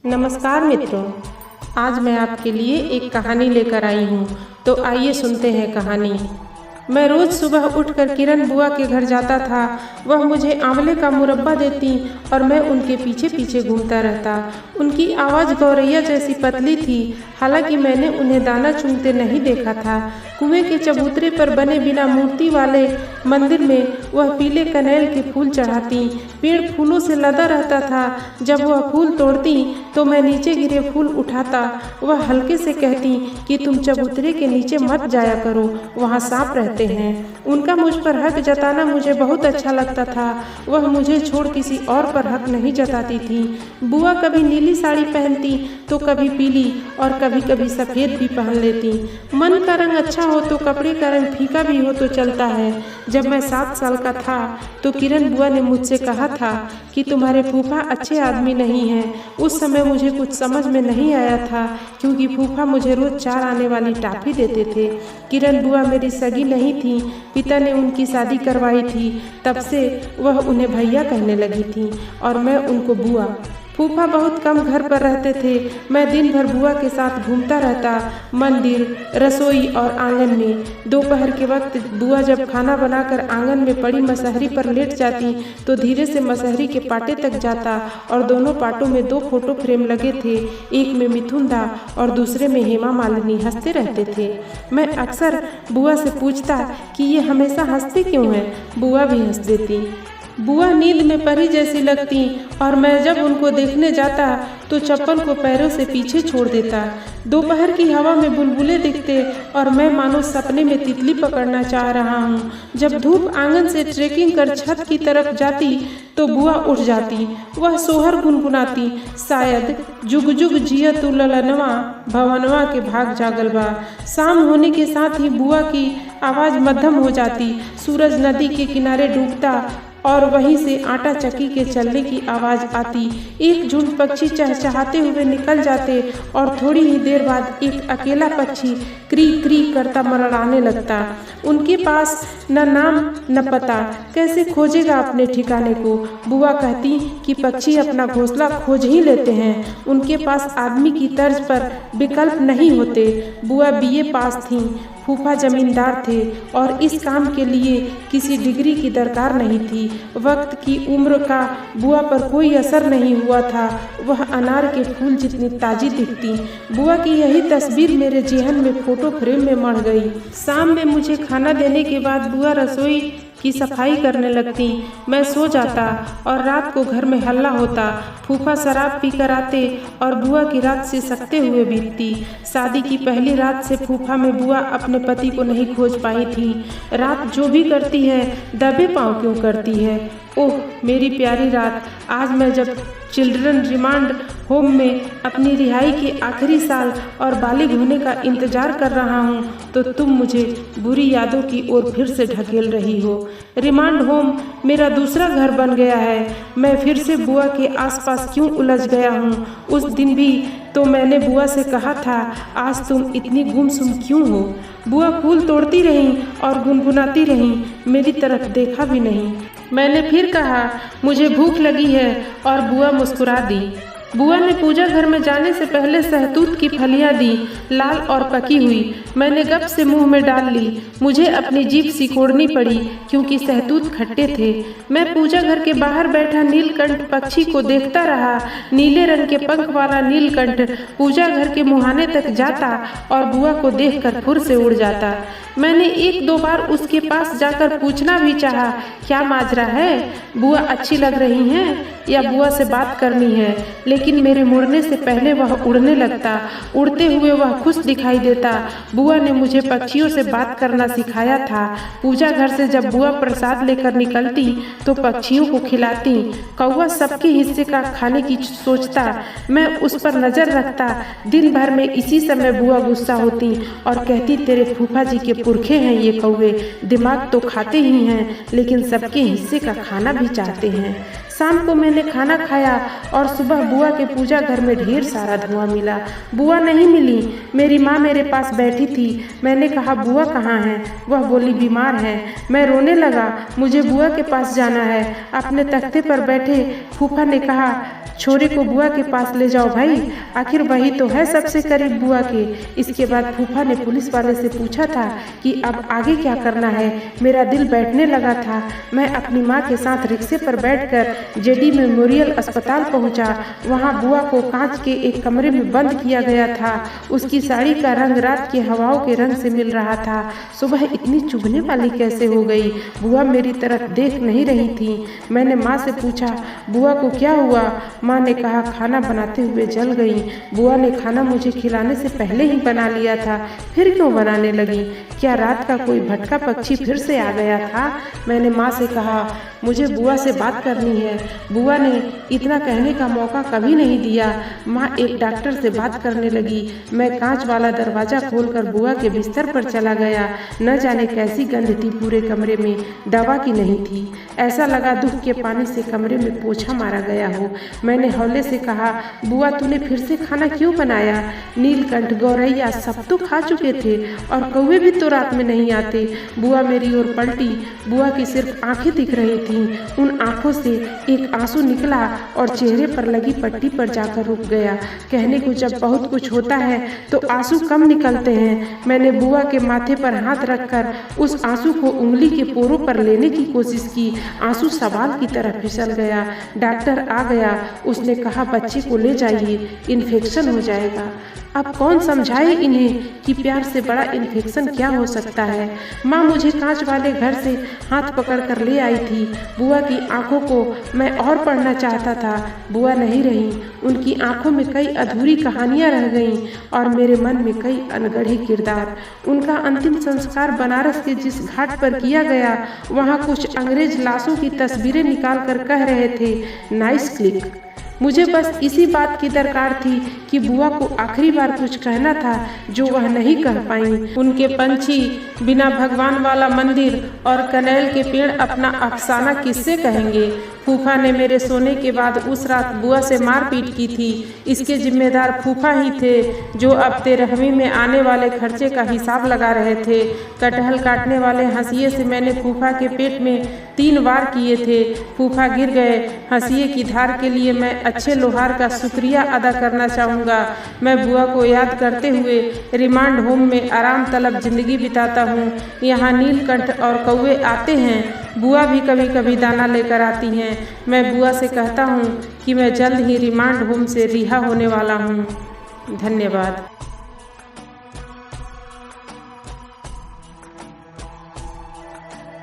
नमस्कार मित्रों, आज मैं आपके लिए एक कहानी लेकर आई हूँ। तो आइए सुनते हैं कहानी। मैं रोज़ सुबह उठकर किरण बुआ के घर जाता था। वह मुझे आंवले का मुरब्बा देती और मैं उनके पीछे पीछे घूमता रहता। उनकी आवाज़ गौरैया जैसी पतली थी। हालांकि मैंने उन्हें दाना चुनते नहीं देखा था। कुएं के चबूतरे पर बने बिना मूर्ति वाले मंदिर में वह पीले कनेल के फूल चढ़ाती। पेड़ फूलों से लदा रहता था। जब वह फूल तोड़ती तो मैं नीचे गिरे फूल उठाता। वह हल्के से कहती कि तुम चबूतरे के नीचे मत जाया करो, वहाँ सांप रहते हैं। उनका मुझ पर हक जताना मुझे बहुत अच्छा लगता था। वह मुझे छोड़ किसी और पर हक नहीं जताती थी। बुआ कभी नीली साड़ी पहनती तो कभी पीली और कभी कभी सफ़ेद भी पहन लेती। मन का रंग अच्छा हो तो कपड़े का रंग फीका भी हो तो चलता है। जब मैं 7 साल का था तो किरण बुआ ने मुझसे कहा था कि तुम्हारे फूफा अच्छे आदमी नहीं हैं। उस समय मुझे कुछ समझ में नहीं आया था, क्योंकि फूफा मुझे रोज़ 4 आने वाली टॉफ़ी देते थे। किरण बुआ मेरी सगी नहीं थी, पिता ने उनकी शादी करवाई थी। तब से वह उन्हें भैया कहने लगी थी और मैं उनको बुआ। फूफा बहुत कम घर पर रहते थे। मैं दिन भर बुआ के साथ घूमता रहता, मंदिर, रसोई और आंगन में। दोपहर के वक्त बुआ जब खाना बनाकर आंगन में पड़ी मसहरी पर लेट जाती तो धीरे से मसहरी के पाटे तक जाता और दोनों पाटों में 2 फोटो फ्रेम लगे थे। एक में मिथुन दा और दूसरे में हेमा मालिनी हंसते रहते थे। मैं अक्सर बुआ से पूछता कि ये हमेशा हंसते क्यों हैं। बुआ भी हंस देती। बुआ नींद में परी जैसी लगती और मैं जब उनको देखने जाता तो चप्पल को पैरों से पीछे छोड़ देता। दोपहर की हवा में बुलबुले दिखते और मैं मानो सपने में तितली पकड़ना चाह रहा हूँ। जब धूप आंगन से ट्रेकिंग कर छत की तरफ जाती तो बुआ उठ जाती। वह सोहर गुनगुनाती, शायद जुग जुग जिया तू ललनवा भवनवा के भाग जागल बा। शाम होने के साथ ही बुआ की आवाज़ मध्यम हो जाती। सूरज नदी के किनारे डूबता और वहीं से आटा चक्की के चलने की आवाज़ आती। एक झुंड पक्षी चहचहाते हुए निकल जाते और थोड़ी ही देर बाद एक अकेला पक्षी क्री क्री करता मरड़ाने लगता। उनके पास न नाम न पता, कैसे खोजेगा अपने ठिकाने को। बुआ कहती कि पक्षी अपना घोंसला खोज ही लेते हैं, उनके पास आदमी की तर्ज पर विकल्प नहीं होते। बुआ बीए पास थीं, फूफा जमींदार थे और इस काम के लिए किसी डिग्री की दरकार नहीं थी। वक्त की उम्र का बुआ पर कोई असर नहीं हुआ था। वह अनार के फूल जितनी ताजी दिखती। बुआ की यही तस्वीर मेरे जेहन में फोटो फ्रेम में मढ़ गई। शाम में मुझे खाना देने के बाद बुआ रसोई की सफाई करने लगती। मैं सो जाता और रात को घर में हल्ला होता। फूफा शराब पीकर आते और बुआ की रात से सकते हुए बीतती। शादी की पहली रात से फूफा में बुआ अपने पति को नहीं खोज पाई थी। रात जो भी करती है दबे पांव क्यों करती है। ओह मेरी प्यारी रात। आज मैं जब चिल्ड्रन रिमांड होम में अपनी रिहाई के आखिरी साल और बालिग होने का इंतजार कर रहा हूँ तो तुम मुझे बुरी यादों की ओर फिर से ढकेल रही हो। रिमांड होम मेरा दूसरा घर बन गया है। मैं फिर से बुआ के आसपास क्यों उलझ गया हूँ। उस दिन भी तो मैंने बुआ से कहा था, आज तुम इतनी गुमसुम क्यों हो। बुआ फूल तोड़ती रहीं और गुनगुनाती रहीं, मेरी तरफ देखा भी नहीं। मैंने फिर कहा मुझे भूख लगी है और बुआ मुस्कुरा दी। बुआ ने पूजा घर में जाने से पहले सहतूत की फलियां दी, लाल और पकी हुई। मैंने गप से मुंह में डाल ली। मुझे अपनी जीभ सिकोड़नी पड़ी क्योंकि सहतूत खट्टे थे। मैं पूजा घर के बाहर बैठा नीलकंठ पक्षी को देखता रहा। नीले रंग के पंख वाला नीलकंठ पूजा घर के मुहाने तक जाता और बुआ को देखकर फुर से उड़ जाता। मैंने 1-2 बार उसके पास जाकर पूछना भी चाहा, क्या माजरा है, बुआ अच्छी लग रही हैं या बुआ से बात करनी है, लेकिन मेरे मुड़ने से पहले वह उड़ने लगता। उड़ते हुए वह खुश दिखाई देता। बुआ ने मुझे पक्षियों से बात करना सिखाया था। पूजा घर से जब बुआ प्रसाद लेकर निकलती तो पक्षियों को खिलाती। कौवा सबके हिस्से का खाने की सोचता, मैं उस पर नजर रखता। दिन भर में इसी समय बुआ गुस्सा होती और कहती, तेरे फूफा जी के पुरखे हैं ये कौवे, दिमाग तो खाते ही हैं लेकिन सबके हिस्से का खाना भी चाहते हैं। शाम को मैंने खाना खाया और सुबह बुआ बुआ के पूजा घर में ढेर सारा धुआं मिला। बुआ नहीं मिली। मेरी माँ मेरे पास बैठी थी। मैंने कहा बुआ कहाँ है? वह बोली बीमार है। मैं रोने लगा। मुझे बुआ के पास जाना है। अपने तख्ते पर बैठे फूफा ने कहा छोरे को बुआ के पास ले जाओ भाई, आखिर वही तो है सबसे करीब बुआ के। इसके बाद फूफा ने पुलिस वाले से पूछा था कि अब आगे क्या करना है। मेरा दिल बैठने लगा था। मैं अपनी माँ के साथ रिक्शे पर बैठकर जेडी मेमोरियल अस्पताल पहुँचा। वहाँ बुआ को कांच के एक कमरे में बंद किया गया था। उसकी साड़ी का रंग रात की हवाओं के रंग से मिल रहा था। सुबह इतनी चुभने वाली कैसे हो गई? बुआ मेरी तरफ देख नहीं रही थी। मैंने माँ से पूछा बुआ को क्या हुआ? माँ ने कहा खाना बनाते हुए जल गई। बुआ ने खाना मुझे खिलाने से पहले ही बना लिया था, फिर क्यों बनाने लगी? क्या रात का कोई भटका पक्षी फिर से आ गया था? मैंने माँ से कहा मुझे बुआ से बात करनी है। बुआ ने इतना कहने का मौका कभी नहीं दिया। माँ एक डॉक्टर से बात करने लगी। मैं कांच वाला दरवाजा खोलकर बुआ के बिस्तर पर चला गया। न जाने कैसी गंध थी पूरे कमरे में, दवा की नहीं थी। ऐसा लगा दुख के पानी से कमरे में पोछा मारा गया हो। मैंने हौले से कहा बुआ तूने फिर से खाना क्यों बनाया? नीलकंठ गौरैया सब तो खा चुके थे और कौवे भी तो रात में नहीं आते। बुआ मेरी ओर पलटी। बुआ की सिर्फ आंखें दिख रही थीं। उन आंखों से एक आंसू निकला और चेहरे पर लगी पट्टी पर जाकर रुक गया। कहने को जब बहुत कुछ होता है तो आंसू कम निकलते हैं। मैंने बुआ के माथे पर हाथ रखकर उस आंसू को उंगली के पोरों पर लेने की कोशिश की। आंसू सवाल की तरह फिसल गया। डॉक्टर आ गया। उसने कहा बच्चे को ले जाइए, इन्फेक्शन हो जाएगा। अब कौन समझाए इन्हें कि प्यार से बड़ा इन्फेक्शन क्या हो सकता है। माँ मुझे कांच वाले घर से हाथ पकड़ कर ले आई थी। बुआ की आंखों को मैं और पढ़ना चाहता था। बुआ नहीं रही। उनकी आंखों में कई अधूरी कहानियाँ रह गईं और मेरे मन में कई अनगढ़े किरदार। उनका अंतिम संस्कार बनारस के जिस घाट पर किया गया, वहाँ कुछ अंग्रेज लाशों की तस्वीरें निकाल कर कह रहे थे नाइस क्लिक। मुझे बस इसी बात की दरकार थी कि बुआ को आखिरी बार कुछ कहना था जो वह नहीं कह पाई। उनके पंछी, बिना भगवान वाला मंदिर और कनेल के पेड़ अपना अफसाना किससे कहेंगे। फूफा ने मेरे सोने के बाद उस रात बुआ से मारपीट की थी। इसके जिम्मेदार फूफा ही थे जो अब तेरहवीं में आने वाले खर्चे का हिसाब लगा रहे थे। कटहल काटने वाले हंसिये से मैंने फूफा के पेट में 3 वार किए थे। फूफा गिर गए। हंसिये की धार के लिए मैं अच्छे लोहार का शुक्रिया अदा करना चाहूँगा। मैं बुआ को याद करते हुए रिमांड होम में आराम तलब जिंदगी बिताता हूँ। यहाँ नीलकंठ और कौवे आते हैं। बुआ भी कभी कभी दाना लेकर आती हैं। मैं बुआ से कहता हूँ कि मैं जल्द ही रिमांड होम से रिहा होने वाला हूँ। धन्यवाद।